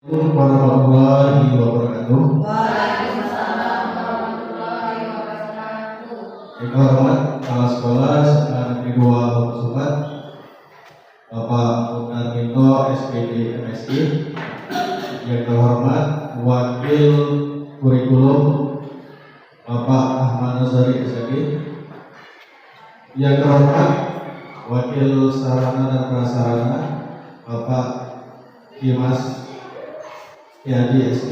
Warahmatullahi wabarakatuh. Waalaikumsalam warahmatullahi wabarakatuh. Yang terhormat Kepala Sekolah SMA Negeri 2 Bogor, Bapak Mukarminto SPD MSI. Yang terhormat Wakil Kurikulum Bapak Ahmad Nazari SID. Yang terhormat Wakil Sarana dan Prasarana Bapak Dimas Yadi SD.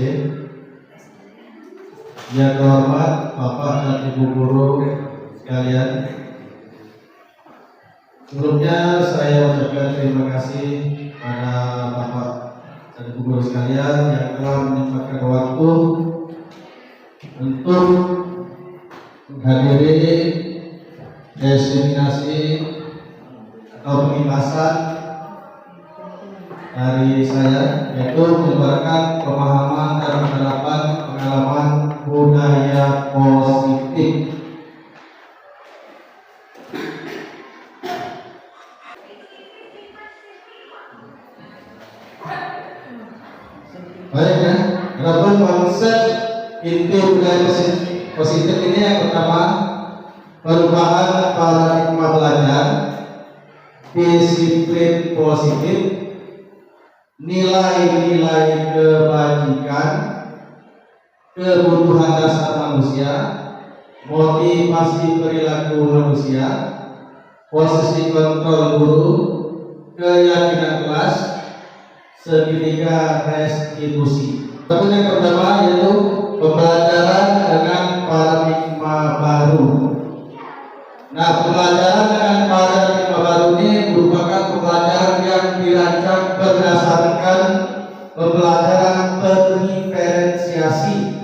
Yang terhormat Bapak dan Ibu guru sekalian, sebelumnya saya ucapkan terima kasih pada Bapak dan Ibu guru sekalian yang telah menyempatkan waktu untuk menghadiri diseminasi atau pengibasan dari saya, yaitu menyebarkan pemahaman dan penerapan pengalaman budaya positif. Baik ya, adapun konsep inti budaya positif ini yang pertama, perubahan paradigma belajar, disiplin positif, nilai-nilai kebajikan, kebutuhan dasar manusia, motivasi perilaku manusia, posisi kontrol guru, keyakinan kelas, segitiga restitusi. Yang pertama yaitu pembelajaran dengan paradigma baru. Nah, pembelajaran dengan paradigma baru ini merupakan pembelajaran yang dirancang berdasarkan pembelajaran berdiferensiasi.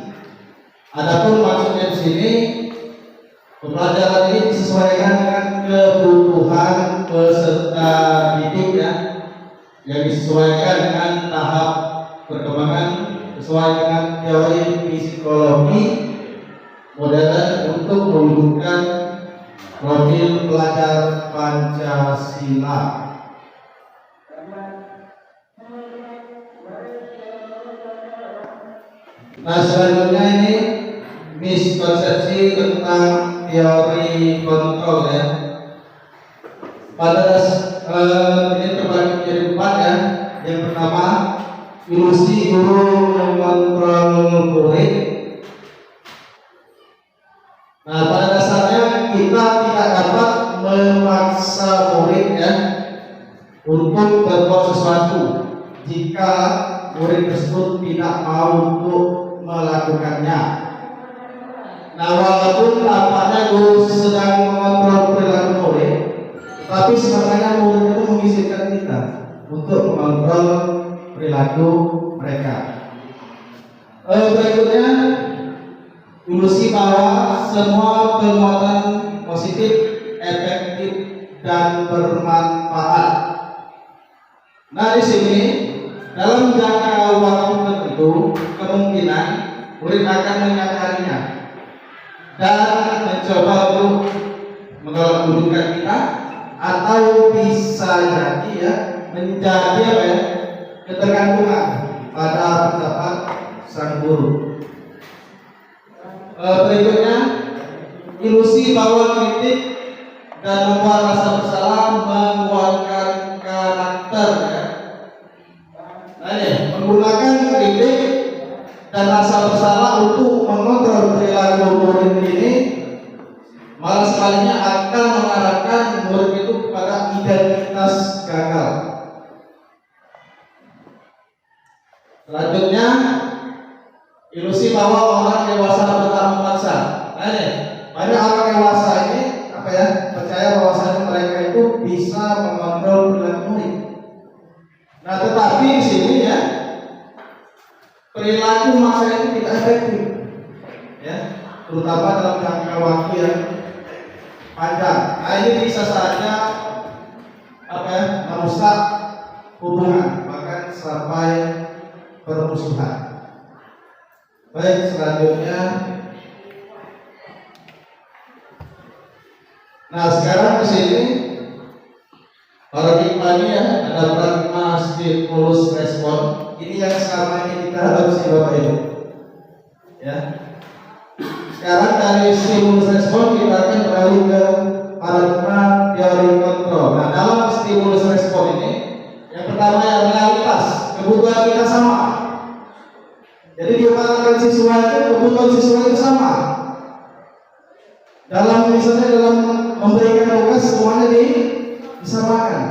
Adapun maksudnya di sini, pembelajaran ini disesuaikan dengan kebutuhan peserta didik ya, yang disesuaikan dengan tahap perkembangan sesuai dengan teori psikologi modern untuk mewujudkan profil pelajar Pancasila. Nah, selanjutnya ini miskonsepsi tentang teori kontrol ya. Pada ini terbagi menjadi 4 ya. Yang pertama, ilusi guru mengontrol murid. Nah, pada dasarnya kita tidak dapat memaksa murid ya untuk berbuat sesuatu jika murid tersebut tidak mau untuk melakukannya. Nah, walaupun nampaknya guru sedang mengontrol perilaku murid, tapi sebenarnya murid itu mengizinkan kita untuk mengontrol perilaku mereka. Berikutnya, ilusi bahwa semua perbuatan positif, efektif, dan bermanfaat. Nah, di sini dalam jangka waktu tertentu kemungkinan murid akan menyadarinya dan mencoba untuk menggabungkan kita, atau bisa jadi ya menjadi apa ya, ketergantungan pada pendapat sang guru. Berikutnya, ilusi bahwa kritik dan membuat rasa bersalah menguatkan karakter ya. Nah, ini menggunakan kritik dan rasa bersalah untuk mengontrol perilaku murid ini malah sekalinya akan mengarahkan murid itu kepada identitas gagal. Selanjutnya, ilusi bahwa orang dewasa berhak memaksa. Nah, ini banyak orang dewasa ini apa ya, percaya bahwasanya mereka itu bisa mengontrol perilaku murid. Nah, tetapi di sini ya, perilaku maksa itu tidak efektif ya, terutama dalam jangka waktu yang panjang. Nah, ini bisa saja apa ya, merusak hubungan bahkan sampai permusuhan. Baik, selanjutnya, nah sekarang di sini paradigma ini ya, ada paradigma stimulus respon. Ini yang selama ini kita adopsi Bapak Ibu. Ya. Sekarang dari stimulus respon kita akan beralih ke paradigma teori kontrol. Nah, dalam stimulus respon ini, yang pertama yang realitas, kebutuhan kita sama. Jadi diutarakan siswa itu, kebutuhan siswa itu sama. Dalam misalnya dalam memberikan tugas semuanya disamakan.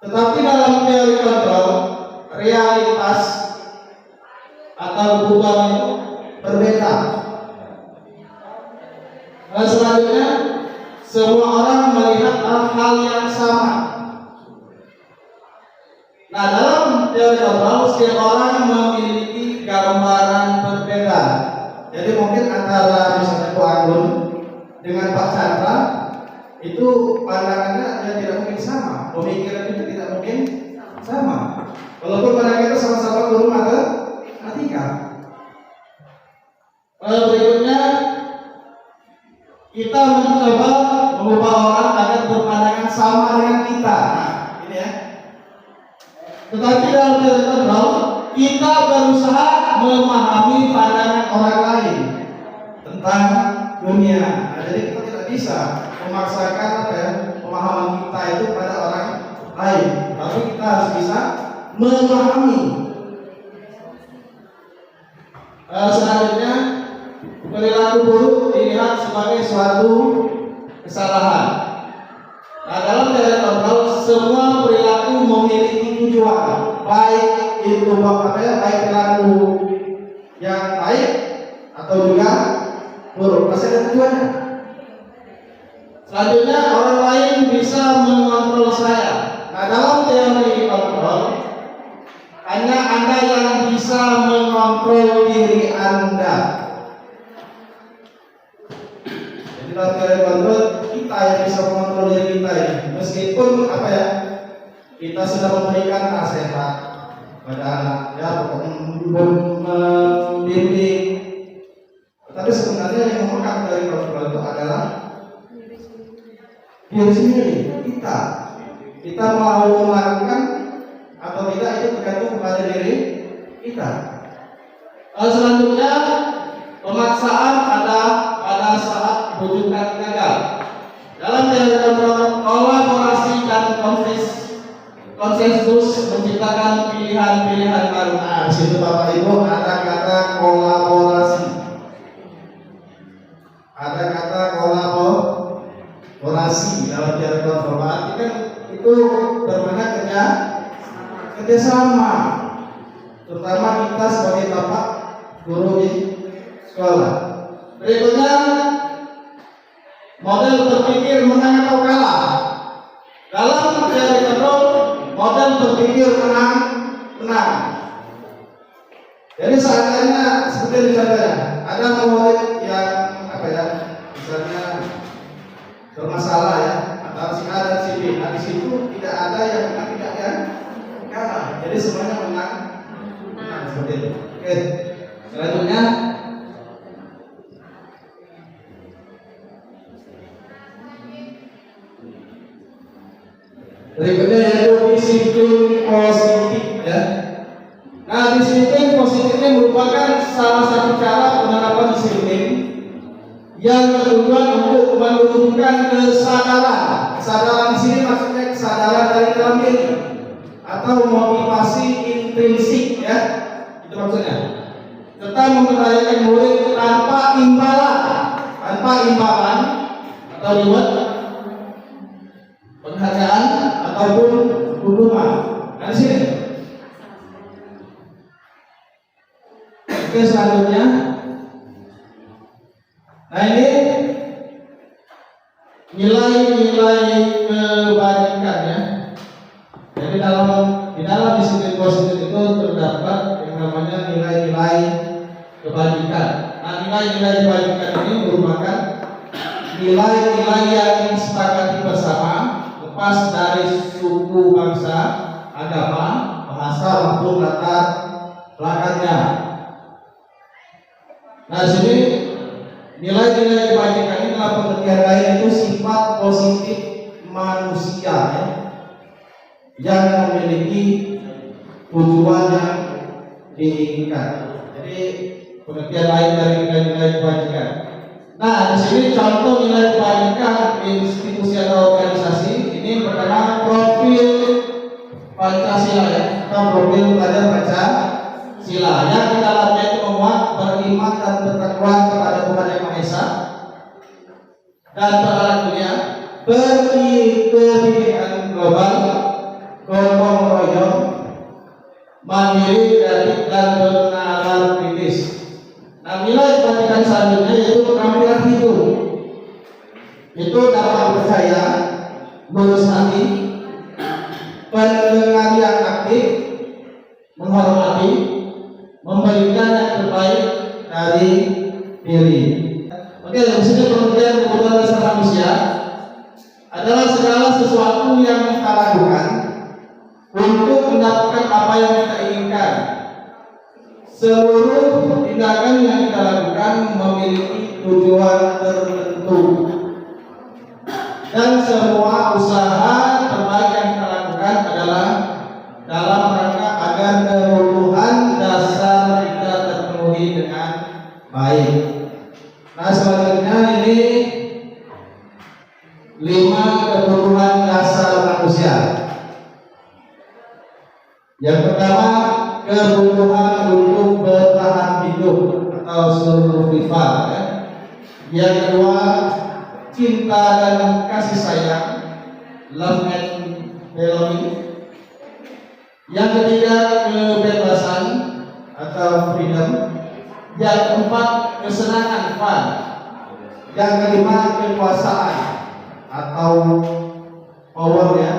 Tetapi dalam teori kontrol, realitas atau kebutuhan itu berbeda. Selanjutnya, semua orang melihat hal yang sama. Nah, dalam teori kontrol, setiap orang memiliki gambaran berbeda. Jadi mungkin antara misalnya Pak Agun dengan Pak Chandra itu pandangannya ya tidak mungkin sama, pemikiran itu tidak mungkin sama. Walaupun mereka itu sama-sama guru matematika. Berikutnya kita mencoba mengubah orang agar berpandangan sama dengan kita. Nah, ini ya. Tetapi dalam teori kontrol kita berusaha memahami pandangan orang lain tentang dunia. Nah, jadi kita tidak bisa memaksakan pemahaman kita itu pada orang lain, tapi kita harus bisa memahami. Selanjutnya, perilaku buruk dilihat sebagai suatu kesalahan. Nah, dalam teori kontrol semua perilaku memiliki tujuan, baik itu baik perilaku yang baik atau juga buruk, pasti ada tujuannya. Selanjutnya, orang lain bisa mengontrol saya. Nah, dalam teori kontrol hanya Anda yang bisa mengontrol diri Anda. Jadi dalam teori kontrol kita yang bisa mengontrol diri kita ini. Meskipun kita sudah memberikan nasihat pada anak, ya, membimbing. Tapi sebenarnya yang memegang dari kontrol itu adalah diri sendiri, kita. Kita mau melakukan atau tidak itu tergantung kepada diri kita. Selanjutnya, pemaksaan ada pada saat rujukan gagal. Dalam teori kontrol, kolaborasi dan konsensus menciptakan pilihan-pilihan baru. Nah, di situ Bapak Ibu ada kata kolaborasi. Ada kata kolaborasi dalam teori kontrol. Berarti kan itu bermakna kerjasama, terutama kita sebagai bapak guru di sekolah. Berikutnya, model berpikir menang atau kalah. Dalam teori kontrol, model berpikir menang. Jadi seandainya seperti contohnya, ada murid yang misalnya bermasalah ya, antara si A dan si B. Nah, di situ tidak ada yang menang, tidak ada yang kalah. Jadi semuanya menang seperti itu. Oke. Selanjutnya, berikutnya yaitu disiplin positif ya. Nah, disiplin positif ini merupakan salah satu cara penerapan disiplin yang bertujuan untuk menumbuhkan kesadaran. Kesadaran di sini maksudnya kesadaran dari dalam diri atau motivasi intrinsik ya. Itu maksudnya. Serta memberdayakan murid tanpa imbalan atau reward, penghargaan ataupun hukuman. Nah, di sini. Oke, selanjutnya. Nah, ini nilai-nilai kebajikan ya. Jadi di dalam disiplin positif itu terdapat yang namanya nilai-nilai kebajikan. Nah, nilai-nilai kebajikan ini merupakan nilai-nilai yang disepakati bersama, lepas dari suku, bangsa, agama, bahasa maupun latar belakangnya. Nah, di sini nilai-nilai kebajikan ini dalam pengertian lain itu sifat positif manusia ya, yang memiliki tujuan yang diinginkan. Jadi pengertian lain dari nilai-nilai kebajikan. Nah, di sini contoh nilai kebajikan institusi atau organisasi ini pertama profil Pancasila ya, atau profil pelajar Pancasila yang di dalamnya itu memuat beriman dan bertakwa kepada Tuhan Yang Maha Esa dan peralatan dunia, berkebinekaan global, gotong royong, mandiri dan bernalar kritis. Nah, nilai kebajikan selanjutnya yaitu keterampilan hidup. Itu dapat percaya, lurus hati, pendengar yang aktif, menghormati, memberikan yang terbaik dari diri. Oke, di sini pengertian kebutuhan dasar manusia adalah segala sesuatu yang kita lakukan untuk mendapatkan apa yang kita inginkan. Seluruh tindakan yang kita lakukan memiliki tujuan tertentu, dan semua usaha terbaik yang kita lakukan adalah dalam rangka agar kebutuhan dasar kita terpenuhi dengan baik. Nah, selanjutnya ini 5 kebutuhan dasar manusia. Yang pertama, kebutuhan untuk bertahan hidup atau survival ya. Yang kedua, cinta dan kasih sayang, love and belonging. Yang ketiga, kebebasan atau freedom. Yang keempat, kesenangan, fun. Yang kelima, kekuasaan atau power ya.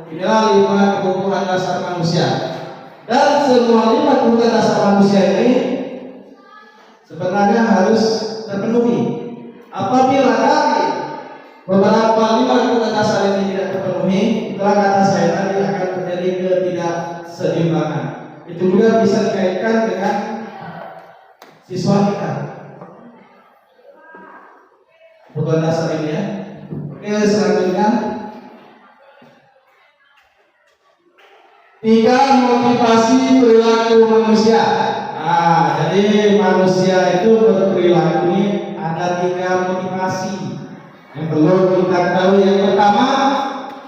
Inilah 5 kebutuhan dasar manusia. Dan semua 5 kebutuhan dasar manusia ini sebenarnya harus terpenuhi. Apabila dari beberapa 5 kebutuhan dasar ini tidak terpenuhi, itulah kata saya tadi akan terjadi ketidakseimbangan. Itu juga bisa dikaitkan dengan siswa kita. Kebutuhan dasar ini ya. Oke, selanjutnya 3 motivasi perilaku manusia. Nah, jadi manusia itu berperilaku ini ada 3 motivasi yang perlu kita ketahui. Yang pertama,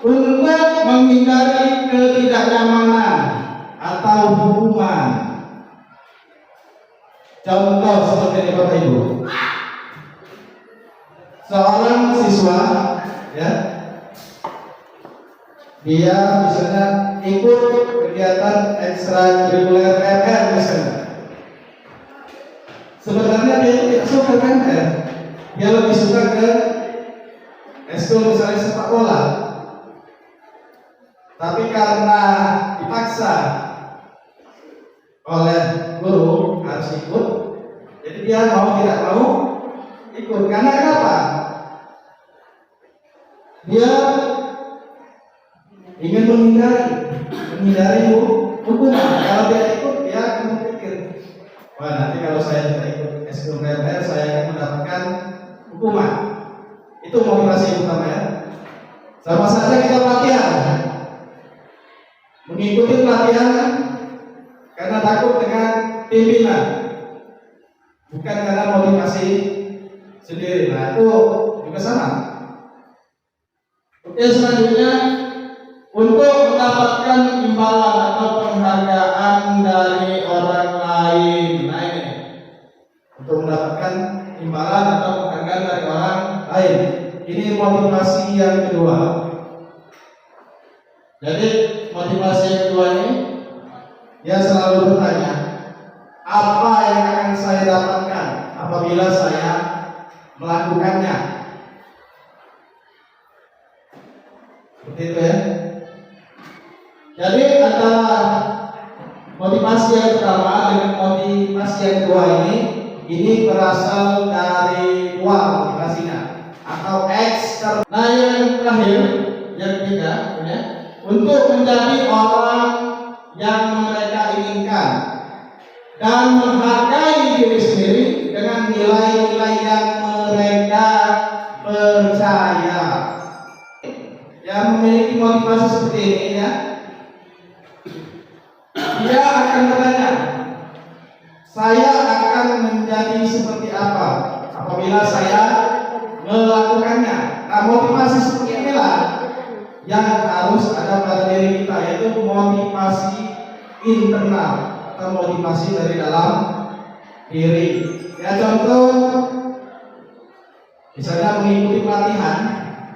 untuk menghindari ketidaknyamanan atau hukuman. Contoh seperti ini Bapak Ibu. Seorang siswa ya, dia misalnya ikut kegiatan ekstrakurikuler KMR misalnya. Sebenarnya dia tidak suka KMR, dia lebih suka ke ekskul misalnya sepak bola. Tapi karena dipaksa oleh guru harus ikut, jadi dia mau tidak mau ikut. Karena kenapa? Dia ingin menghindari hukuman. Kalau dia ikut, dia akan berpikir, wah nanti kalau saya tidak ikut ekskul KMR, saya akan mendapatkan hukuman. Itu motivasi utama ya. Sama saja kita pelatihan, mengikuti pelatihan karena takut dengan pimpinan, bukan karena motivasi sendiri. Nah, itu juga sama. Oke, selanjutnya untuk mendapatkan imbalan atau penghargaan dari orang lain. Nah, ini untuk mendapatkan imbalan atau penghargaan dari orang lain. Ini motivasi yang kedua. Jadi motivasi yang kedua ini, dia selalu bertanya, apa yang akan saya dapatkan apabila saya melakukannya? Seperti itu ya. Jadi antara motivasi yang pertama dengan motivasi yang kedua ini berasal dari luar motivasinya atau eksternal. Nah, yang terakhir, yang ketiga, ya, untuk menjadi orang yang mereka inginkan dan menghargai diri sendiri dengan nilai-nilai yang mereka percaya. Yang memiliki motivasi seperti ini ya, Dia akan bertanya, saya akan menjadi seperti apa apabila saya melakukannya. Nah, motivasi seperti inilah yang harus ada pada diri kita, yaitu motivasi internal atau motivasi dari dalam diri. Ya, contoh misalnya mengikuti pelatihan,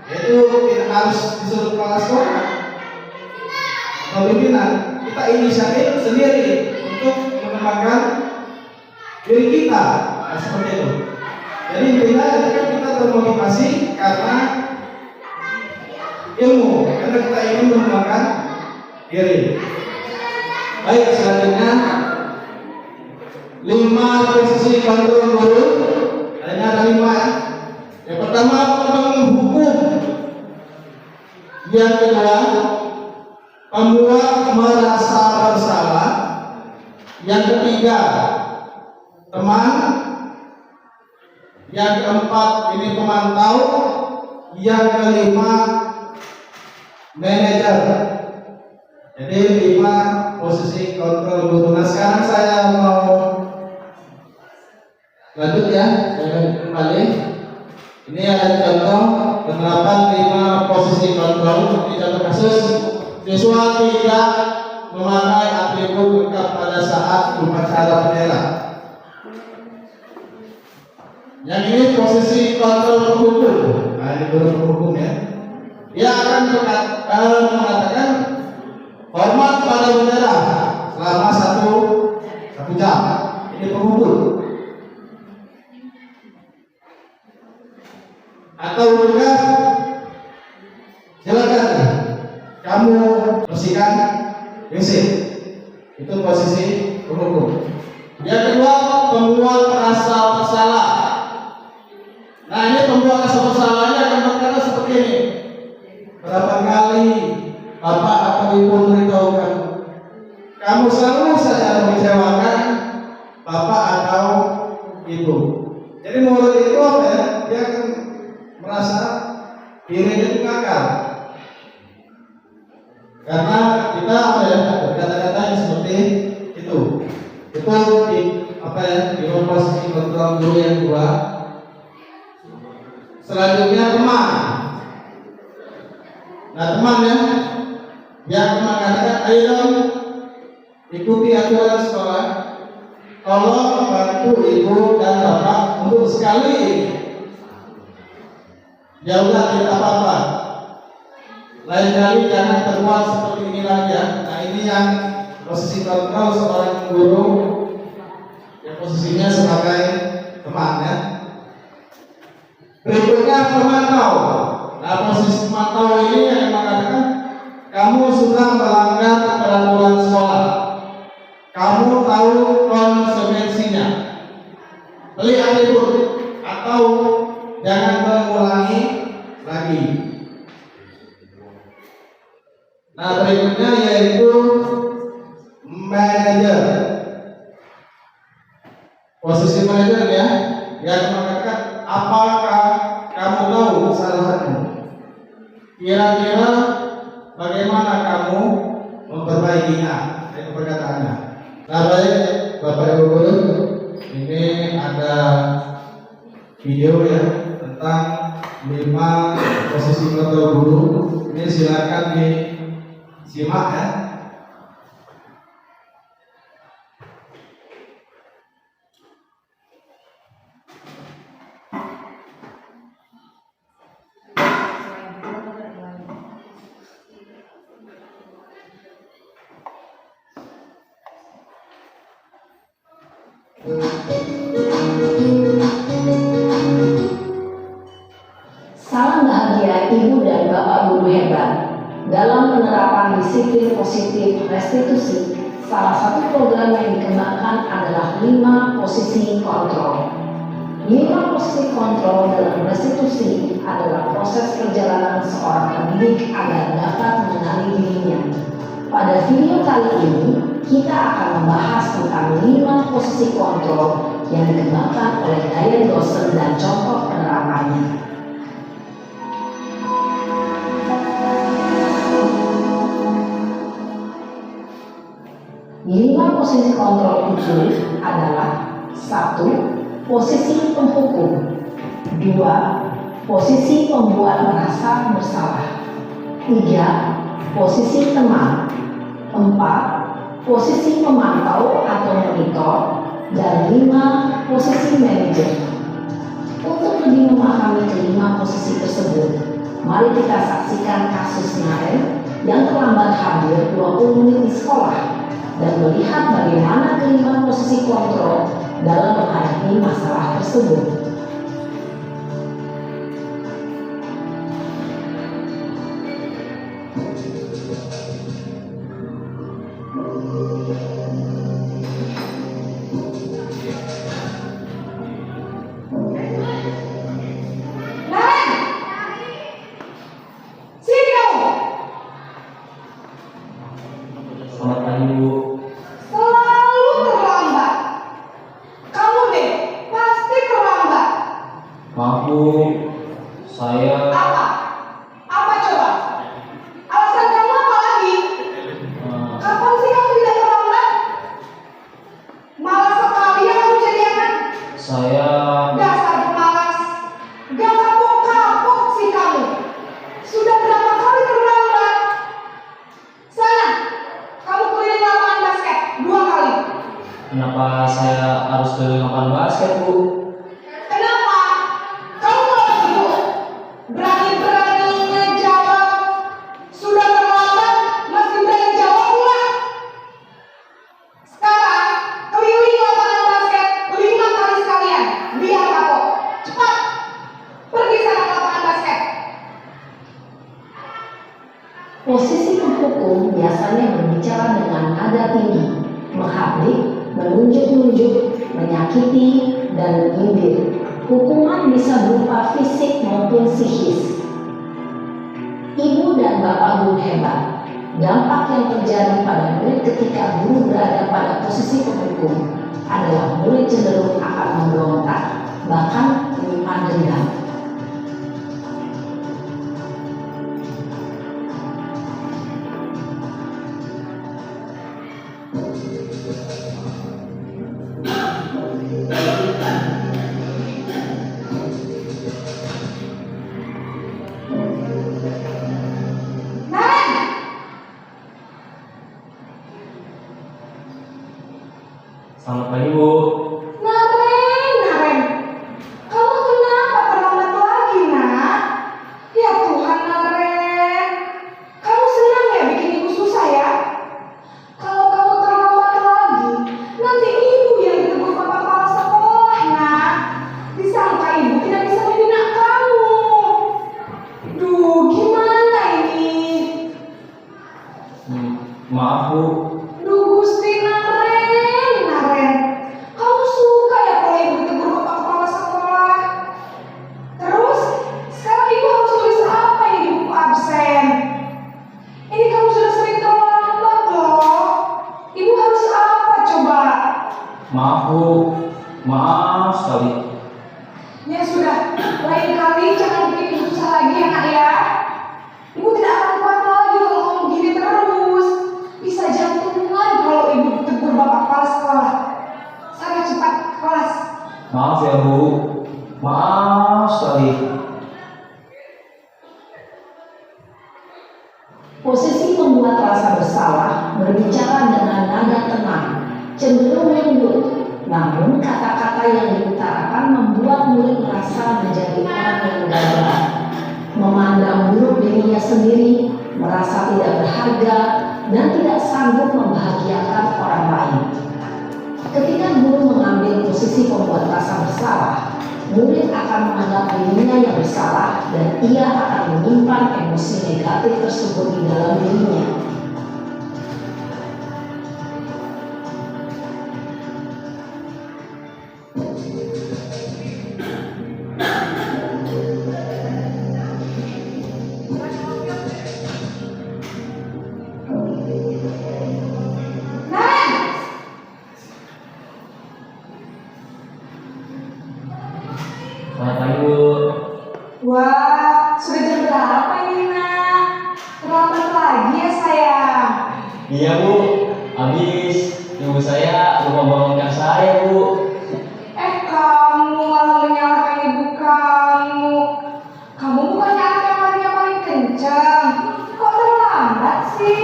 yaitu tidak harus disuruh kepala sekolah atau pimpinan, kita inisiatif sendiri untuk mengembangkan diri kita. Nah, seperti itu. Jadi intinya kita termotivasi karena ilmu, karena kita ingin mengembangkan diri. Baik, selanjutnya 5 posisi kontrol guru. Ada 5 ya. Yang pertama, menghukum. Yang kedua, membuat merasa bersalah. Yang ketiga, teman. Yang keempat, ini pemantau. Yang kelima, manajer. Jadi 5 posisi kontrol guru. Nah, sekarang saya mau lanjut ya, saya kembali. Ini ada contoh penerapan 5 posisi kontrol. Di contoh kasus, siswa tidak memakai atribut lengkap pada saat upacara bendera. Yang ini posisi kontrol penghukum. Nah, ini guru penghukum ya. Dia akan mengatakan hormat pada bendera selama satu jam. Ini penghukum. Atau juga silakan kamu bersihkan WC. Itu posisi penghukum. Yang kedua, pembuat rasa bersalah. Nah, ini pembuat rasa bersalahnya akan berkata seperti ini. Berapa kali bapak atau ibu memberitahu kamu selalu saja mengecewakan bapak atau ibu. Jadi murid itu apa ya? Dia akan merasa dirinya itu gagal. Karena kita apa ya, berkata-kata yang seperti itu. Itu di apa ya, di posisi kontrol guru yang kedua. Selanjutnya teman. Nah, teman ya, yang mengatakan ayo dong ikuti aturan sekolah, tolong bantu ibu dan bapak untuk sekali ya udah tidak apa-apa, lain kali jangan terbuat seperti ini lagi ya. Nah, ini yang posisi kontrol seorang guru yang posisinya sebagai teman ya. Berikutnya pemantau. Nah, posisi pemantau ini yang mengatakan kamu sudah melanggar peraturan sekolah, kamu tahu konsekuensinya, beli atribut atau jangan mengulangi lagi. Nah, berikutnya yaitu manajer. Posisi manajer ya, yang mengatakan apakah kamu tahu kesalahanmu? Kira-kira bagaimana kamu memperbaikinya? Itu perkataannya. Nah, baik Bapak Ibu guru, ini ada video ya tentang 5 posisi kontrol guru. Ini silakan disimak ya. Salam bahagia Ibu dan Bapak Guru hebat. Dalam penerapan disiplin positif restitusi, salah satu program yang dikembangkan adalah 5 posisi kontrol. 5 posisi kontrol dalam restitusi adalah proses perjalanan seorang pendidik agar dapat mengenali dirinya. Pada video kali ini, kita akan membahas tentang 5 posisi kontrol yang dikembangkan oleh gaya dosen dan contoh penerapannya. 5 posisi kontrol itu adalah: 1. Posisi penghukum. 2. Posisi pembuat merasa bersalah. 3. Posisi teman. 4. Posisi pemantau atau monitor. Dan 5. Posisi manajer. Untuk lebih memahami kelima posisi tersebut, mari kita saksikan kasus Naren yang terlambat hadir 20 menit di sekolah dan melihat bagaimana kelima posisi kontrol dalam menghadapi masalah tersebut. Selamat pagi, Bu. Selalu terlambat. Kamu deh, pasti terlambat. Maaf, Bu. Saya Apa? Apa coba? Alasan kamu apa lagi? eh, Kapan sih kamu tidak terlambat? Malas sekali ya kamu jadi anak. saya Dasar pemalas. Gak kapok-kapok sih kamu. Sudah berapa kali terlambat? Sana, kamu keliling lapangan basket 2 kali. kenapa saya harus ke lapangan basket, Bu? Kenapa? Kamu malah sibuk. Berani-berani ngejawab. Sudah terlambat, masih berani jawab pula. Sekarang, keliling lapangan basket 5 kali sekalian. Biar kapok. Cepat. Pergi sana ke lapangan basket. Posisi penghukum biasanya berbicara dengan nada tinggi, menghardik, menunjuk-nunjuk, menyakiti, dan menyindir. Hukuman bisa berupa fisik maupun psikis. Ibu dan bapak guru hebat. Dampak yang terjadi pada murid ketika guru berada pada posisi penghukum adalah murid cenderung akan memberontak, bahkan menyimpan dendam. Naren, Selamat pagi, Bu. Naren. Kamu kenapa terlambat lagi, nak? Ya Tuhan, Naren. Kamu senang ya bikin ibu susah ya? Kalau kamu terlambat lagi, nanti ibu yang ditegur papa kepala sekolah, nak. Disangka ibu tidak bisa membina kamu. Duh, gimana ini? Maaf, Bu. Duh, Gusti Naren. Kamu suka ya kalau ibu ditegur bapak kepala sekolah? Terus, sekarang ibu harus tulis apa ini di buku absen? Ini kamu sudah sering terlambat loh. Ibu harus apa coba? Maaf, Bu. Maaf sekali. Ya sudah, lain kali jangan bikin ibu susah lagi ya nak ya. Ibu tidak akan kuat lagi kalau kamu gini terus. Bisa jantungan kalau ibu ditegur bapak kepala sekolah. Sana cepat ke kelas. Maaf ya, Bu. Maaf sekali. Posisi membuat rasa bersalah berbicara dengan nada tenang, cenderung lembut, namun kata-kata yang diutarakan membuat murid merasa menjadi orang yang gagal, memandang buruk dirinya sendiri, merasa tidak berharga, dan tidak sanggup membahagiakan orang lain. Ketika guru mengambil posisi pembuat rasa bersalah, murid akan menganggap dirinya yang bersalah dan ia akan menyimpan emosi negatif tersebut di dalam dirinya. Naren, Selamat pagi, Bu. wah, sudah jam berapa ini nak? Terlambat lagi ya sayang. Iya, Bu. Habis minggu ibu saya lupa bangunkan saya, Bu. Kamu malah menyalahkan ibu kamu. Kamu bukannya anak yang larinya paling kencang. Kok terlambat sih?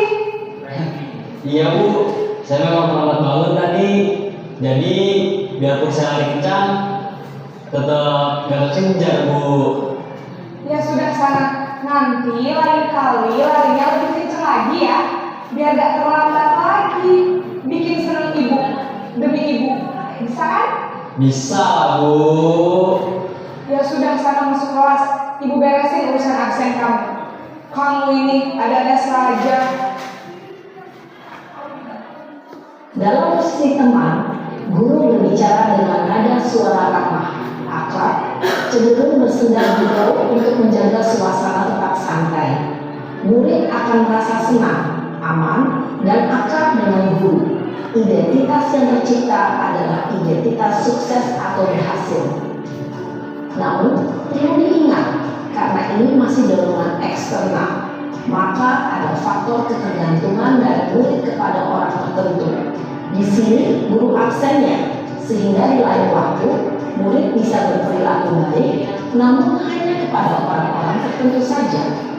Iya, Bu. Saya memang terlambat bangun tadi. Jadi, biarpun saya lari kencang, tetap gak kekejar, Bu. Ya sudah sana. Nanti lain kali larinya lebih kencang lagi ya. Biar gak terlambat lagi. Bikin seneng ibu demi ibu. Bisa kan? Bisa lah, Bu. Ya sudah sana masuk kelas. Ibu beresin urusan absen kamu. Kamu ini ada saja. Dalam posisi teman, guru berbicara dengan nada suara ramah, akrab, cenderung bersenda gurau untuk menjaga suasana tetap santai. Murid akan merasa senang, aman, dan akrab dengan guru. Identitas yang tercipta adalah identitas sukses atau berhasil. Namun, perlu diingat, karena ini masih dorongan eksternal, maka ada faktor ketergantungan dari murid kepada orang tertentu. Di sini guru absennya, sehingga di lain waktu murid bisa berperilaku baik, namun hanya kepada orang-orang tertentu saja.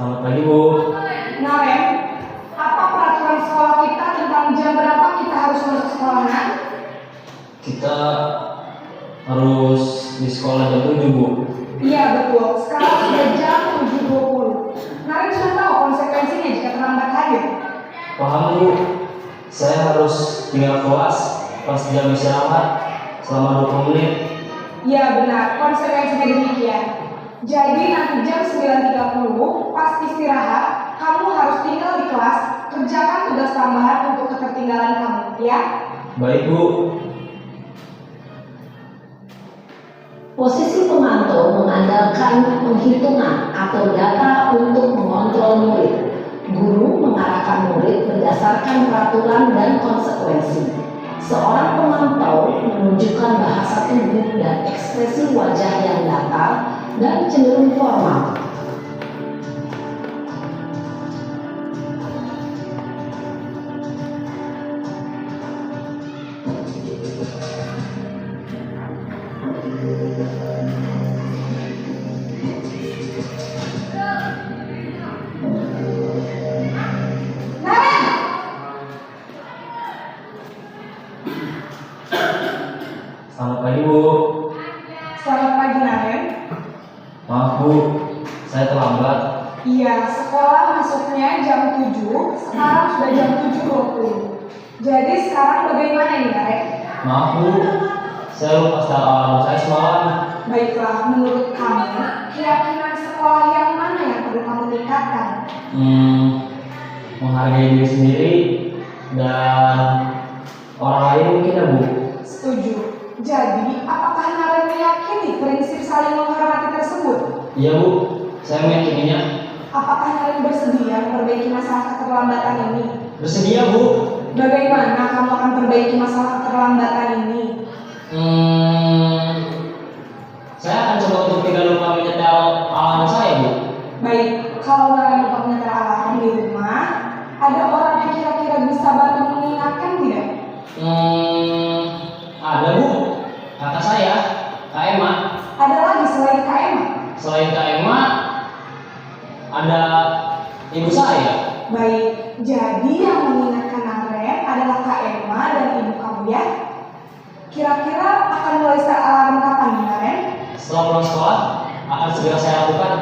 Selamat pagi, Bu. Naren, apa peraturan sekolah kita tentang jam berapa kita harus masuk sekolah, Nan? Kita harus di sekolah jam 7, Bu. Iya betul, sekarang sudah jam 7.20. Naren sudah tahu konsekuensinya jika terlambat hadir. Paham, Bu. Saya harus tinggal kelas pas jam istirahat selama 20 menit. Iya benar, konsekuensinya demikian. Jadi nanti jam 9.30 pas istirahat, kamu harus tinggal di kelas, kerjakan tugas tambahan untuk ketertinggalan kamu, ya? Baik, Bu. Posisi pemantau mengandalkan penghitungan atau data untuk mengontrol murid. Guru mengarahkan murid berdasarkan peraturan dan konsekuensi. Seorang pemantau menunjukkan bahasa tubuh dan ekspresi wajah yang datar dan cenderung formal. Selamat pagi, Bu. Selamat pagi, Naren. Maaf, Bu. Saya terlambat. Iya, sekolah masuknya jam 7, sekarang sudah jam 7.20. Jadi sekarang bagaimana ini, Naren? Maaf, Bu. Saya lupa setel alarm saya semalam. Baiklah, menurut kamu, keyakinan sekolah yang mana yang perlu kamu tingkatkan? Menghargai diri sendiri dan orang lain mungkin, ya, Bu. Setuju. Jadi, apakah Naren meyakini prinsip saling menghormati tersebut? Iya, Bu. Saya meyakininya. Apakah Naren bersedia memperbaiki masalah keterlambatan ini? Bersedia, Bu. Bagaimana kamu akan perbaiki masalah keterlambatan ini? Saya akan coba untuk tidak lupa menyetel alarm saya, Bu. Baik, kalau Naren lupa menyetel alarm di rumah, ada orang yang kira-kira bisa bantu mengingatkan tidak? Ada, Bu. Kakak saya, Kak Emma. Ada lagi selain Kak Emma? Selain Kak Emma, ada ibu saya. Baik, jadi yang mengingatkan Naren adalah Kak Emma dan ibu kamu ya? Kira-kira akan mulai setel alarm kapan nih, Naren? Setelah pulang sekolah, akan segera saya lakukan.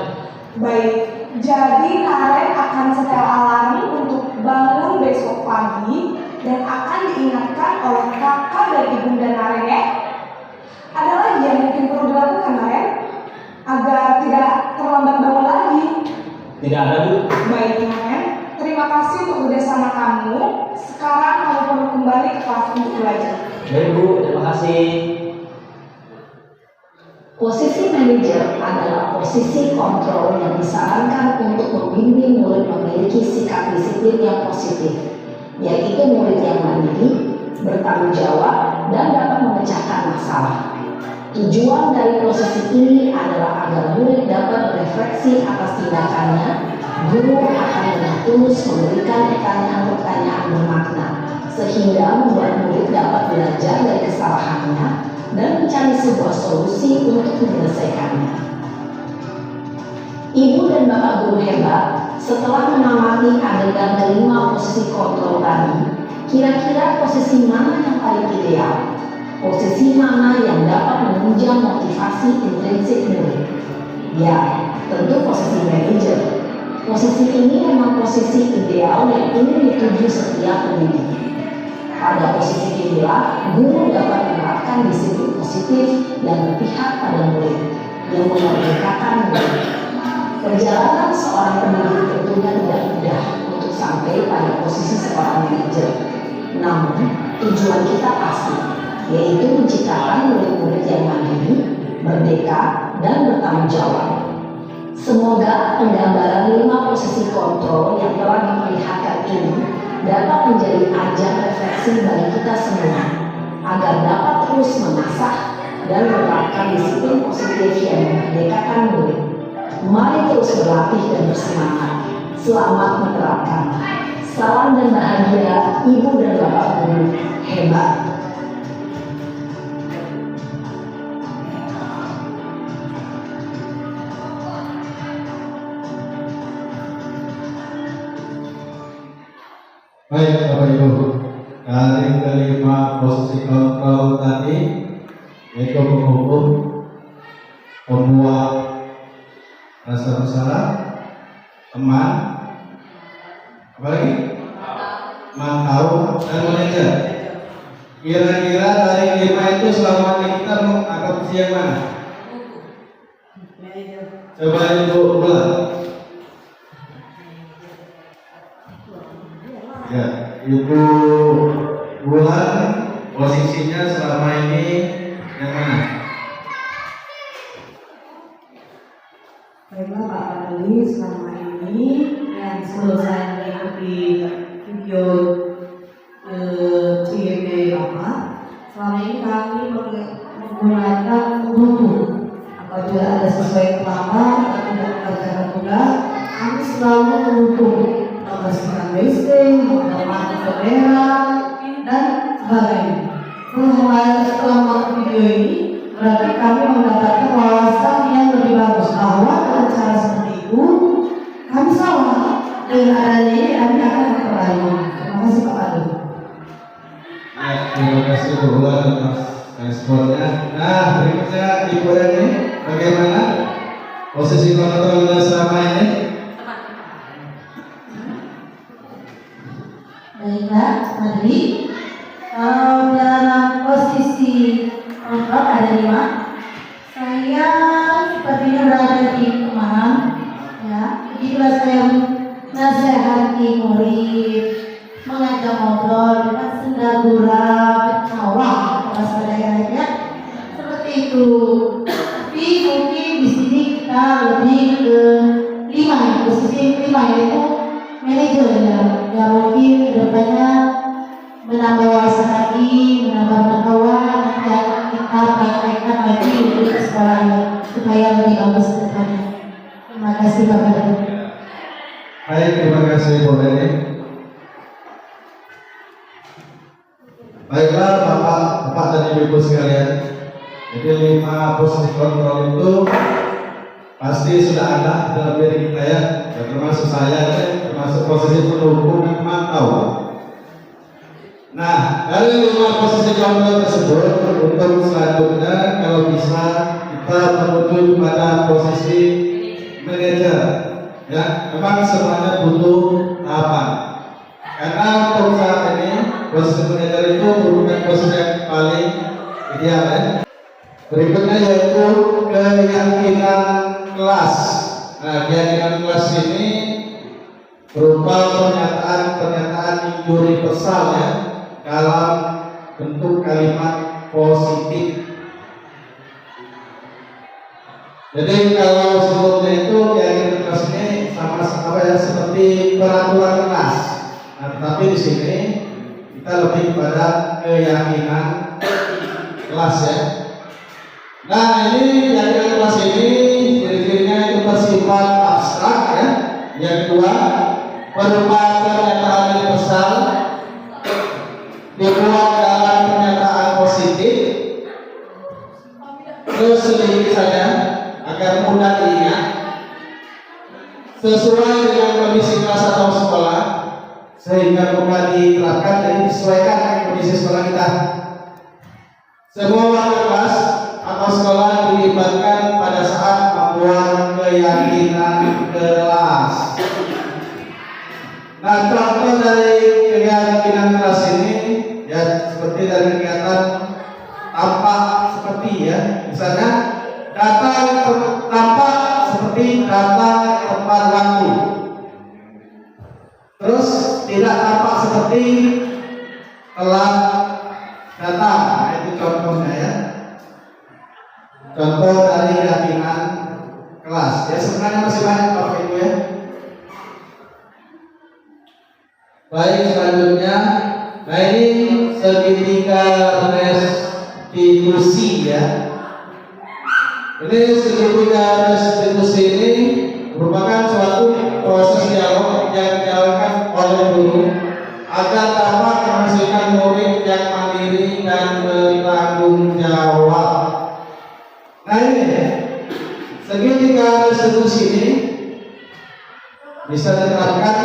Baik, jadi Naren akan setel alarm untuk bangun besok pagi dan akan diingatkan oleh kakak dan ibunda Naren ya. Ada lagi yang mungkin perlu dilakukan, Naren, agar tidak terlambat bangun lagi? Tidak ada, Bu. Baik, Naren, terima kasih untuk kerjasama kamu. Sekarang kamu perlu kembali ke kelas untuk belajar. Baik, Bu. Terima kasih. Posisi manajer adalah posisi kontrol yang disarankan untuk membimbing murid memiliki sikap disiplin yang positif, yaitu murid yang mandiri, bertanggung jawab, dan dapat memecahkan masalah. Tujuan dari posisi ini adalah agar murid dapat berefleksi atas tindakannya. Guru akan dengan tulus memberikan pertanyaan-pertanyaan bermakna, sehingga membuat murid dapat belajar dari kesalahannya dan mencari sebuah solusi untuk menyelesaikannya. Ibu dan Bapak guru hebat, setelah mengamati adegan kelima posisi kontrol tadi, kira-kira posisi mana yang paling ideal? Posisi mana yang dapat menunjang motivasi intrinsik murid? Ya, tentu posisi manajer. Posisi ini memang posisi ideal yang ingin dituju setiap pendidik. Pada posisi inilah, guru dapat menerapkan disiplin positif dan berpihak pada murid yang memerdekakan murid. Perjalanan seorang pendidik tentunya tidak mudah untuk sampai pada posisi seorang manajer. Namun, tujuan kita pasti, yaitu menciptakan murid-murid yang mandiri, merdeka, dan bertanggung jawab. Semoga penggambaran 5 posisi kontrol yang telah diperlihatkan ini dapat menjadi ajang refleksi bagi kita semua, agar dapat terus mengasah dan menerapkan disiplin positif yang memerdekakan murid. Mari terus berlatih dan bersemangat. Selamat menerapkan. Salam dan bahagia Ibu dan Bapak guru hebat. Baik Bapak Ibu, dari kelima posisi kontrol tadi, yaitu penghubung, pembuat rasa bersalah, teman, apa lagi? Mantau dan manajer. Kira-kira dari 5 itu selama ini kita menganggap yang mana? Coba Ibu ulang. Ya, Ibu Wulan posisinya selama ini yang mana? Baiklah Pak Fadli, selama ini yang selesai mengikuti video CMD Bapak, selama ini kami menggunakan Ubuntu. Apabila ada sesuai terlambat atau tidak mengerjakan tugas, kami selalu Ubuntu. Membersihkan WC, menghormati bendera, dan sebagainya. Setelah video ini, berarti kami mendapatkan wawasan yang lebih bagus bahwa dengan cara seperti itu kami salah. Dengan adanya ini kami akan memperbaiki. Terima kasih Pak Adu. Ya, terima kasih Bu Wulan atas responnya. Nah, berikutnya Ibu ini bagaimana posisi kontrolnya selama ini? Baiklah, tadi kalau dalam posisi kontrol ada 5, saya sepertinya berada di kemahan, ya. Begitulah saya nasihati murid, mengajak ngobrol dengan senda gurau, ketawa, bahasa daerahnya seperti itu. Tapi mungkin di sini kita lebih ke 5, posisi 5 yaitu manajer ya mungkin kedepannya menambah wawasan lagi, menambah pengetahuan yang kita praktekkan lagi di sekolah supaya lebih bagus ke depannya. Terima kasih Bapak. Baik, terima kasih Bu Neni. Baiklah Bapak dan Ibu sekalian. Jadi 5 posisi kontrol itu pasti sudah ada dalam diri kita ya, termasuk saya, termasuk posisi pendukung dan pemantau. Nah, dari 5 posisi kontrol tersebut, untuk selanjutnya kalau bisa kita menuju pada posisi manajer. Ya, memang semuanya butuh tahapan. Karena untuk saat ini posisi manajer itu merupakan posisi yang paling ideal ya. Berikutnya yaitu keyakinan kelas. Nah, keyakinan kelas ini berupa pernyataan universal ya, dalam bentuk kalimat positif. Jadi kalau sebelumnya itu keyakinan kelas ini sama apa ya seperti peraturan kelas. Nah, tetapi di sini kita lebih kepada keyakinan kelas ya. Nah, ini keyakinan kelas ini ciri-cirinya itu bersifat abstrak ya. Yang kedua, berupa pernyataan universal dibuat dalam pernyataan positif. Terus sedikit saja agar mudah diingat, sesuai dengan kondisi kelas atau sekolah sehingga mudah diterapkan dan disesuaikan dengan kondisi sekolah kita. Semua warga kelas atau sekolah dilibatkan pada saat membuat keyakinan kelas. Nah, contoh dari keyakinan kelas ini ya seperti dari kegiatan tampak seperti ya, misalnya datang tampak seperti datang tepat waktu. Terus tidak tampak seperti telat datang. Nah, itu contohnya ya. Contoh dari keyakinan kelas. Ya sebenarnya masih banyak Bapak Ibu ya. Baik, selanjutnya, nah ini segitiga restitusi ya. Ini segitiga restitusi ini merupakan suatu proses dialog yang dijalankan oleh guru agar dapat menghasilkan murid yang mandiri dan bertanggung jawab. Nah ini ya, segitiga restitusi ini bisa diterapkan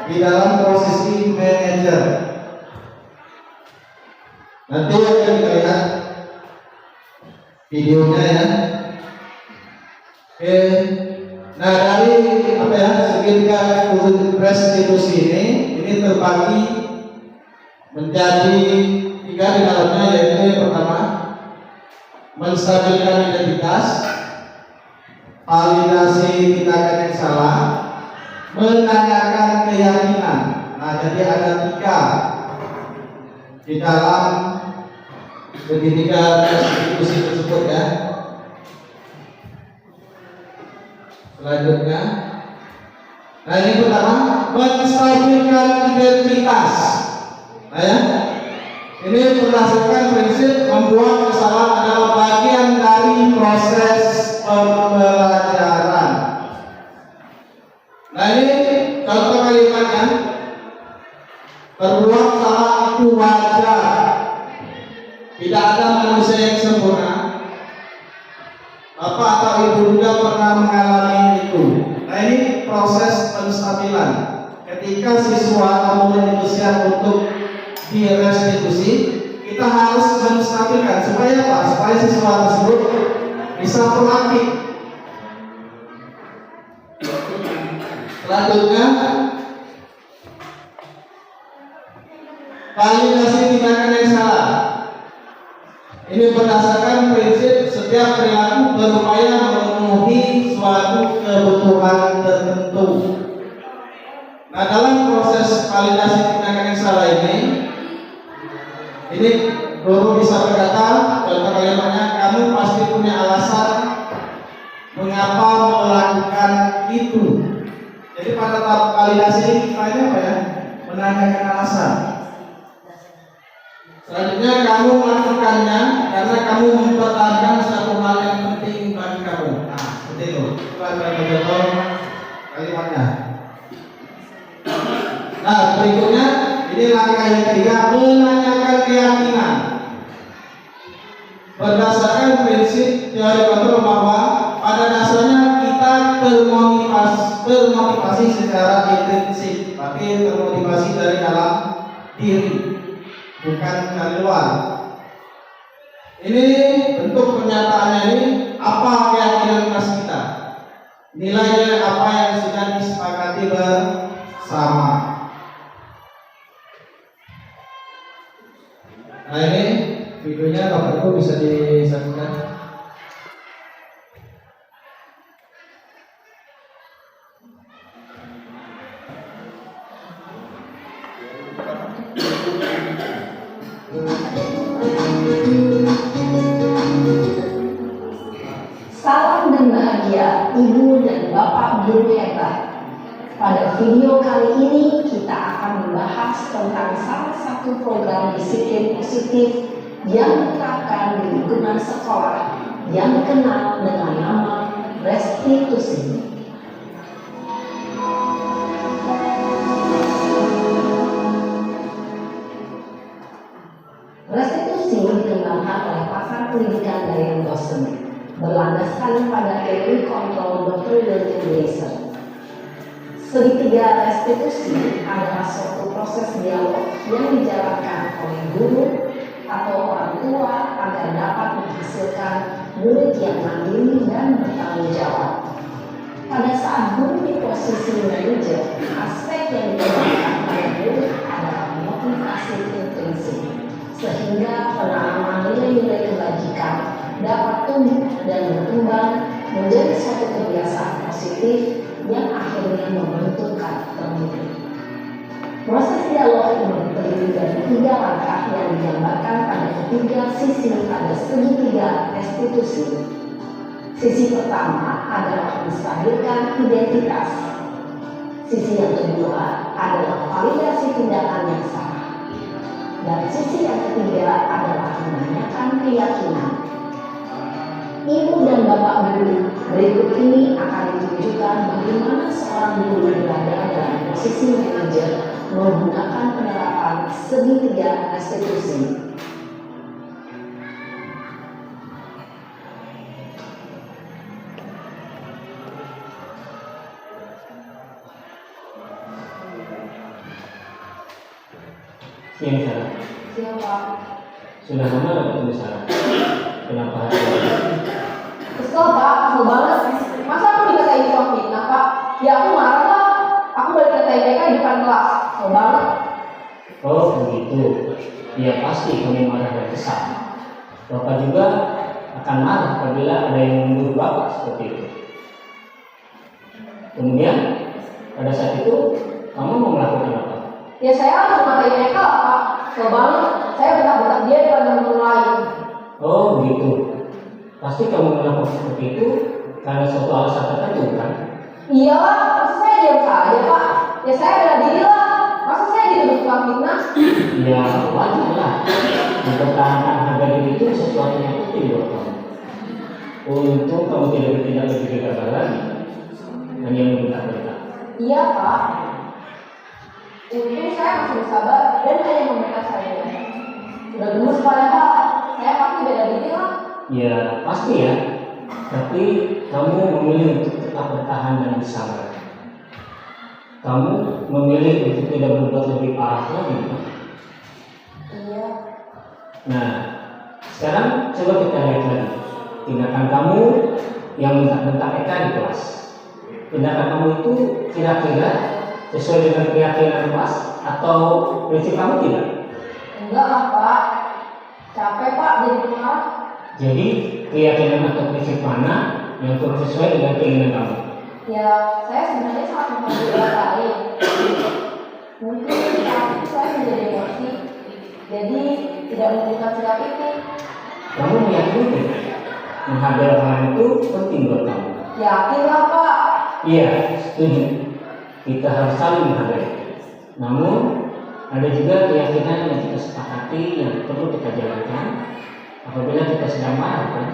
di dalam posisi manajer. Nanti akan kita lihat videonya ya. Oke. Nah dari apa ya segitiga restitusi ini terbagi menjadi 3 di dalamnya, yaitu yang pertama menstabilkan identitas, validasi tindakan yang salah, menanyakan keyakinan. Nah jadi ada 3 di dalam segitiga restitusi tersebut ya. Selanjutnya, nah ini pertama menstabilkan identitas. Nah ya, ini berdasarkan prinsip membuat kesalahan adalah bagian dari proses pembelajaran. Nah ini contoh kalimatnya, berbuat salah itu wajar. Tidak ada manusia yang sempurna. Bapak atau ibu juga pernah mengalami itu. Nah ini proses penstabilan. Ketika siswa atau murid itu siap untuk direstitusi, kita harus menstabilkan supaya apa? Supaya siswa tersebut bisa proaktif. Selanjutnya, validasi tindakan yang salah. Ini berdasarkan prinsip setiap perilaku berupaya memenuhi suatu kebutuhan tertentu. Nah dalam proses validasi tindakan yang salah ini guru bisa berkata, contoh kalimatnya, kamu pasti punya alasan mengapa melakukan itu. Jadi pada tahap validasi ini kita ini apa ya? Menanyakan alasan. Selanjutnya kamu melakukannya karena kamu mempertahankan satu hal yang penting bagi kamu. Nah, seperti itu. Itu adalah contoh kalimatnya. Nah, berikutnya ini langkah yang ketiga, menanyakan keyakinan. Berdasarkan prinsip teori kontrol bahwa pada dasarnya kita termotivasi secara intrinsik, tapi termotivasi dari dalam diri, bukan dari luar. Ini bentuk pernyataannya ini apa keyakinan kelas kita, nilainya apa yang sudah disepakati bersama. Nah ini videonya Bapak Ibu bisa disaksikan. Salam dan bahagia. Ibu dan Bapak guru hebat. Pada video kali ini kita akan membahas tentang salah satu program disiplin positif yang diterapkan di lingkungan sekolah yang dikenal dengan nama restitusi. Restitusi dikembangkan oleh pakar pendidikan dari dosen, berlandaskan pada teori kontrol Dr. William Glaser. Segitiga restitusi adalah suatu proses dialog yang dijalankan oleh guru atau orang tua agar dapat menghasilkan murid yang mandiri dan bertanggung jawab. Pada saat guru di posisi manajer, aspek yang dikembangkan pada murid adalah motivasi intrinsik, sehingga penanaman nilai-nilai kebajikan dapat tumbuh dan berkembang menjadi suatu kebiasaan positif yang akhirnya membentuk karakter murid. Proses dialog ini terdiri dari 3 langkah yang digambarkan pada ketiga sisi pada segitiga restitusi. Sisi pertama adalah menstabilkan identitas. Sisi yang kedua adalah validasi tindakan yang salah. Dan sisi yang ketiga adalah menanyakan keyakinan. Ibu dan Bapak guru, berikut ini akan ditunjukkan bagaimana seorang guru berada dalam posisi manajer menggunakan penerapan segitiga restitusi. Siang Sarah. Siapa? Sudah lama gak ketemu Sarah? Kenapa hari ini? Kesel Pak, kesel banget. Masa aku dikatain tukang fitnah Pak? Ya aku marah lah. Aku balik ke TPK di depan kelas. Kesel banget. Oh begitu. Ya pasti kamu marah dan kesal. Bapak juga akan marah apabila ada yang menuduh Bapak seperti itu. Kemudian pada saat itu kamu mau melakukan apa? Ya saya harus memakai mereka lah Pak. Kesel banget. Saya bentak-bentak dia depan teman-teman lain. Oh begitu. Pasti kamu melakukan seperti itu karena suatu alasan tertentu kan? Iyalah, masa saya diam saja Pak? Ya saya bela diri lah. Masa saya dituduh tukang fitnah? Ya wajar lah. Mempertahankan harga diri itu sesuatu yang penting buat kamu. Untung kamu tidak bertindak lebih gagal lagi. Hanya membentak-bentak. Iya Pak. Untung saya masih bersabar dan hanya memberikan saya. Sudah gemes Pak. Saya pasti bela diri lah. Ya pasti ya. Tapi kamu memilih untuk tetap bertahan dan bersabar. Kamu memilih untuk tidak berbuat lebih parah lagi. Iya. Nah, sekarang coba kita lihat lagi tindakan kamu yang bentak-bentak Eka di kelas. Tindakan kamu itu kira-kira sesuai dengan keyakinan kelas atau prinsip kamu tidak? Enggak lah Pak. Capek Pak jadi pengarah. Jadi keyakinan atau prinsip mana yang kurang sesuai dengan keinginan kamu? Ya, saya sebenarnya sangat menghargai orang lain. Mungkin saat itu saya menjadi emosi, jadi tidak memberikan sikap itu. Kamu meyakini tidak? Menghargai orang lain itu penting buat kamu. Yakin lah Pak. Iya, setuju. Kita harus saling menghargai. Namun ada juga keyakinan yang kita sepakati yang perlu kita jalankan apabila kita sedang marah kan?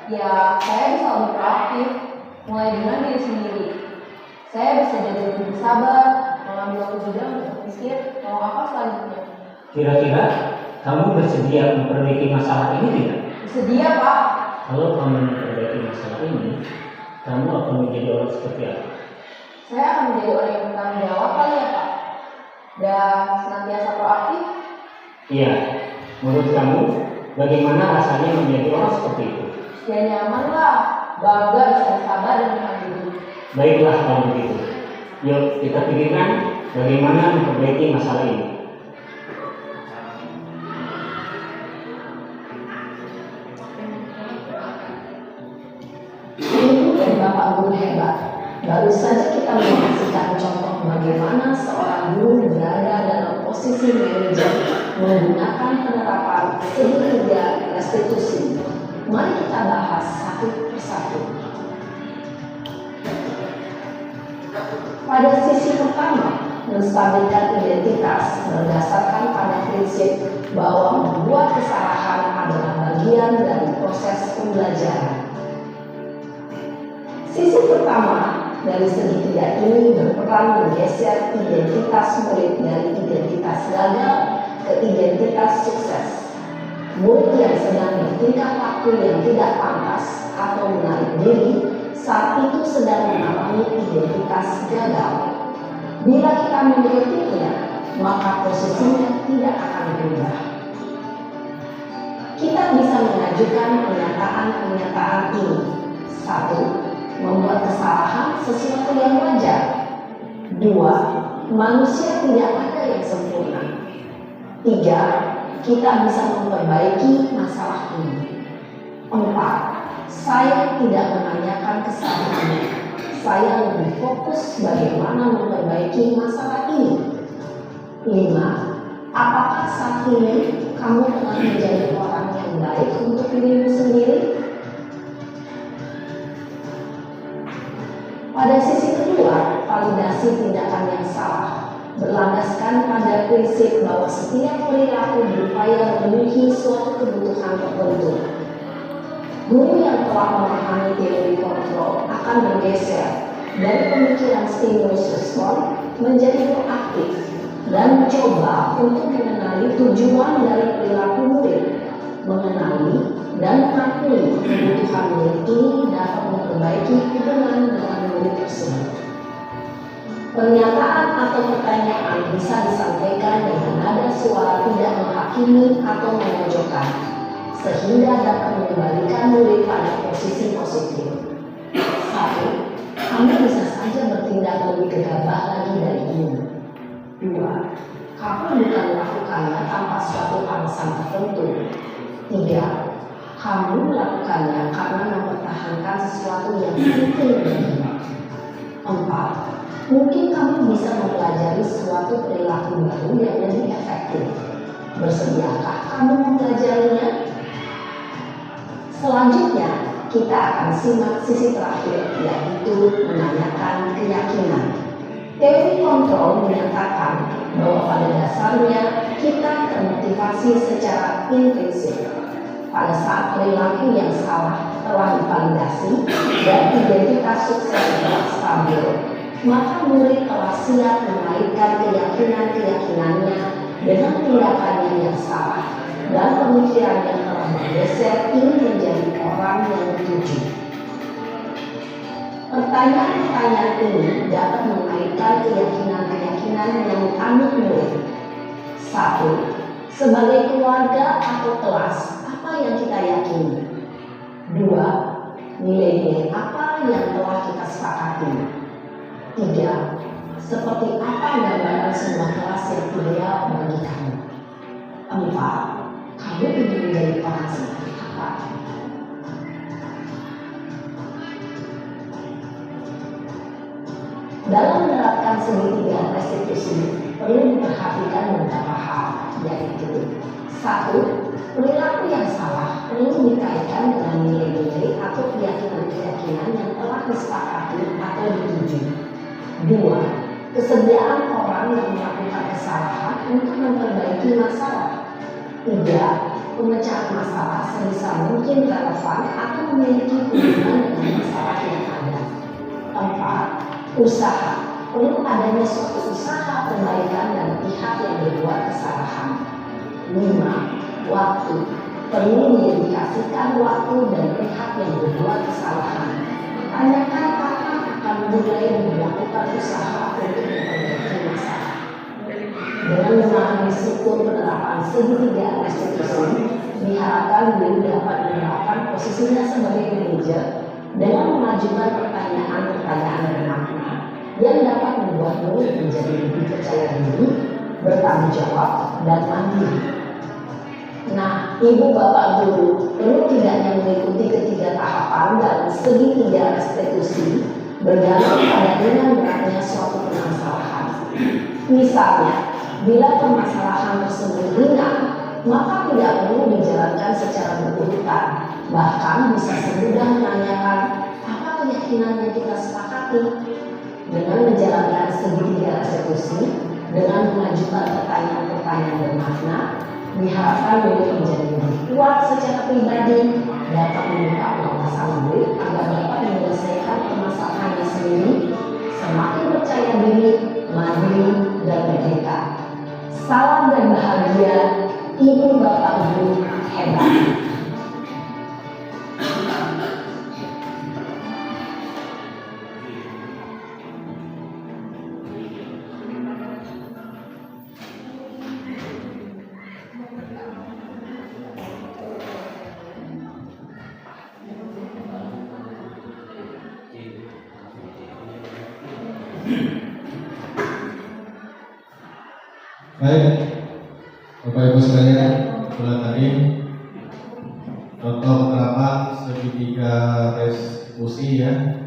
Ya, saya bisa lebih proaktif, mulai dengan diri sendiri. Saya bisa jadi lebih sabar, mengambil waktu juga untuk berpikir mau apa selanjutnya. Kira-kira kamu bersedia memperbaiki masalah ini tidak? Bersedia Pak. Kalau kamu memperbaiki masalah ini, kamu akan menjadi orang seperti apa? Saya akan menjadi orang yang bertanggung jawab kali ya Pak. Dan senantiasa proaktif. Iya, menurut kamu bagaimana rasanya menjadi orang seperti itu? Ya nyaman lah, bangga bisa sabar dan mandiri. Baiklah kalau begitu. Yuk kita pikirkan bagaimana memperbaiki masalah ini. Ibu dan Bapak guru hebat, baru saja kita menyaksikan contoh bagaimana seorang guru berada dalam posisi manajer menggunakan penerapan segitiga restitusi. Mari kita bahas satu persatu. Pada sisi pertama, menstabilkan identitas berdasarkan pada prinsip bahwa membuat kesalahan adalah bagian dari proses pembelajaran. Sisi pertama dari segitiga ini berperan menggeser identitas murid dari identitas gagal ke identitas sukses. Murid yang sedang bertingkah laku yang tidak pantas atau menarik diri saat itu sedang mengalami identitas gagal. Bila kita mengikutinya, maka posisinya tidak akan berubah. Kita bisa mengajukan pernyataan-pernyataan ini. 1. Membuat kesalahan sesuatu yang wajar. 2. Manusia tidak ada yang sempurna. 3. Kita bisa memperbaiki masalah ini. 4. Saya tidak menanyakan kesalahannya. Saya lebih fokus bagaimana memperbaiki masalah ini. 5. Apakah saat ini kamu telah menjadi orang yang baik untuk dirimu sendiri? Pada sisi kedua, validasi tindakan yang salah berlandaskan pada prinsip bahwa setiap perilaku berupaya memenuhi suatu kebutuhan tertentu. Guru yang telah memahami teori kontrol akan bergeser dari pemikiran stimulus respon menjadi proaktif dan mencoba untuk mengenali tujuan dari perilaku murid, mengenali dan mengakui kebutuhan murid ini dapat memperbaiki hubungan dengan murid tersebut. Pernyataan atau pertanyaan bisa disampaikan dengan nada suara tidak menghakimi atau memojokkan, sehingga dapat mengembalikan murid pada posisi positif. 1. Kamu bisa saja bertindak lebih gegabah lagi dari ini. 2. Kamu bukan melakukannya tanpa suatu alasan tertentu. 3. Kamu melakukannya karena mempertahankan sesuatu yang penting bagimu. 4. Mungkin kamu bisa mempelajari suatu perilaku baru yang lebih efektif. Bersediakah kamu mempelajarinya? Selanjutnya, kita akan simak sisi terakhir, yaitu menanyakan keyakinan. Teori kontrol menyatakan bahwa pada dasarnya kita termotivasi secara intrinsik. Pada saat perilaku yang salah telah divalidasi dan identitas sukses telah stabil, maka murid telah siap mengaitkan keyakinan-keyakinannya dengan tindakannya yang salah. Dan pemikiran yang telah bergeser ini menjadi orang yang dituju. Pertanyaan-pertanyaan ini dapat mengaitkan keyakinan-keyakinan yang dianut murid. 1. Sebagai keluarga atau kelas, apa yang kita yakini? 2. Nilai-nilai apa yang telah kita sepakati? 3. Seperti apa gambaran sebuah kelas yang ideal bagi kamu? 4. Kamu ingin menjadi orang seperti apa? Dalam menerapkan segitiga restitusi, perlu diperhatikan beberapa hal, yaitu 1. Perilaku yang salah perlu dikaitkan dengan nilai-nilai atau keyakinan-keyakinan yang telah disepakati atau dituju. 2. Kesediaan orang yang melakukan kesalahan untuk memperbaiki masalah. 3. Pemecahan masalah sebisa mungkin relevan atau memiliki hubungan dengan masalah yang ada. 4. Usaha. Perlu adanya suatu usaha perbaikan dan pihak yang berbuat kesalahan. 5. Waktu. Perlu didedikasikan waktu dan pihak yang berbuat kesalahan. Tanyakan kapan akan mulai melakukan usaha untuk memperbaiki masalah. Dengan memahami struktur penerapan segitiga restitusi, diharapkan guru dapat menerapkan posisinya sebagai manajer dengan mengajukan pertanyaan-pertanyaan bermakna yang dapat membuat murid menjadi lebih percaya diri, bertanggung jawab, dan mandiri. Nah, ibu bapak guru perlu tidaknya mengikuti ketiga tahapan dalam segitiga restitusi bergantung pada ringan beratnya suatu permasalahan. Misalnya, bila permasalahan tersebut ringan, maka tidak perlu dijalankan dilakukan secara berurutan. Bahkan bisa semudah menanyakan apa keyakinan yang kita sepakati. Dengan menjalankan segitiga restitusi, dengan mengajukan pertanyaan-pertanyaan bermakna, diharapkan diri menjadi lebih kuat secara pribadi, dapat membuka wawasan lebih agar dapat menyelesaikan permasalahannya sendiri, semakin percaya diri, mandiri, dan merdeka. Salam dan bahagia, Ibu Bapak Guru hebat. Baik, Bapak Ibu sekalian, itulah tadi contoh penerapan segitiga restitusi ya.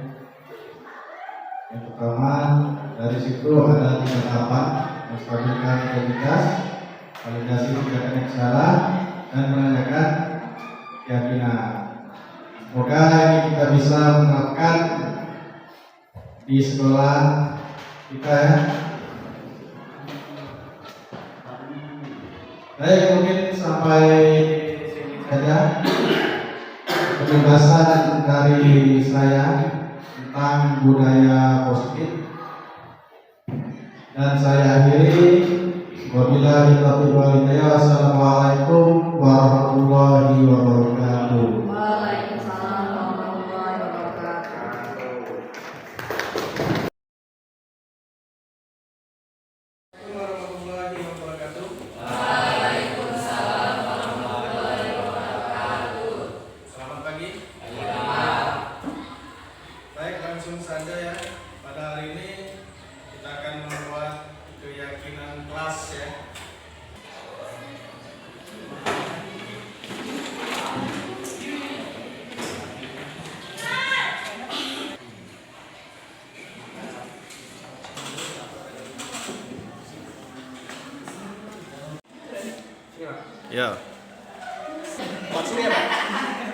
Yang pertama, dari situ ada 3 tahapan: menstabilkan integritas, validasi tindakan yang salah, dan menanyakan keyakinan. Semoga ini kita bisa menerapkan di sekolah kita ya. Baik, mungkin sampai sini saja penjelasan dari saya tentang budaya positif, dan saya akhiri. Wabillahi taufiq wal hidayah. Wassalamualaikum warahmatullahi wabarakatuh. Waalaikumsalam warahmatullahi wabarakatuh. Warahmatullahi wabarakatuh. Selamat pagi. Baik, langsung saja ya. Pada hari ini kita akan membuat keyakinan kelas ya. Ya. Pak sini ya, Pak.